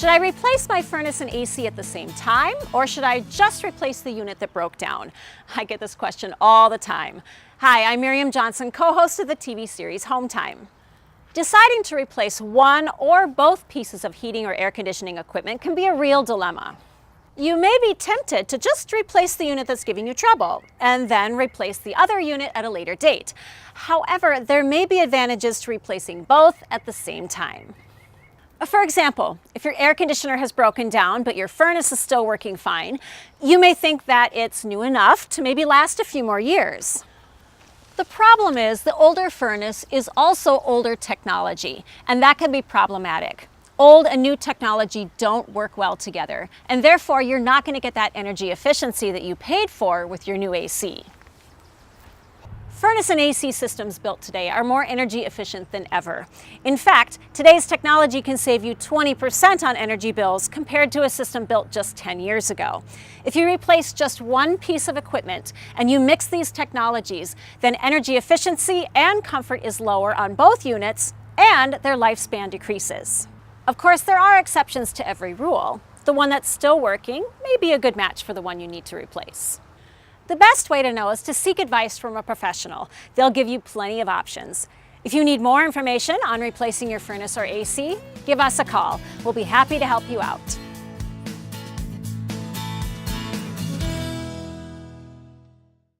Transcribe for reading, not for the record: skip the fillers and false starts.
Should I replace my furnace and AC at the same time, or should I just replace the unit that broke down? I get this question all the time. Hi, I'm Miriam Johnson, co-host of the TV series Home Time. Deciding to replace one or both pieces of heating or air conditioning equipment can be a real dilemma. You may be tempted to just replace the unit that's giving you trouble and then replace the other unit at a later date. However, there may be advantages to replacing both at the same time. For example, if your air conditioner has broken down but your furnace is still working fine, you may think that it's new enough to maybe last a few more years. The problem is the older furnace is also older technology, and that can be problematic. Old and new technology don't work well together, and therefore you're not going to get that energy efficiency that you paid for with your new AC. Furnace and AC systems built today are more energy efficient than ever. In fact, today's technology can save you 20% on energy bills compared to a system built just 10 years ago. If you replace just one piece of equipment and you mix these technologies, then energy efficiency and comfort is lower on both units and their lifespan decreases. Of course, there are exceptions to every rule. The one that's still working may be a good match for the one you need to replace. The best way to know is to seek advice from a professional. They'll give you plenty of options. If you need more information on replacing your furnace or AC, give us a call. We'll be happy to help you out.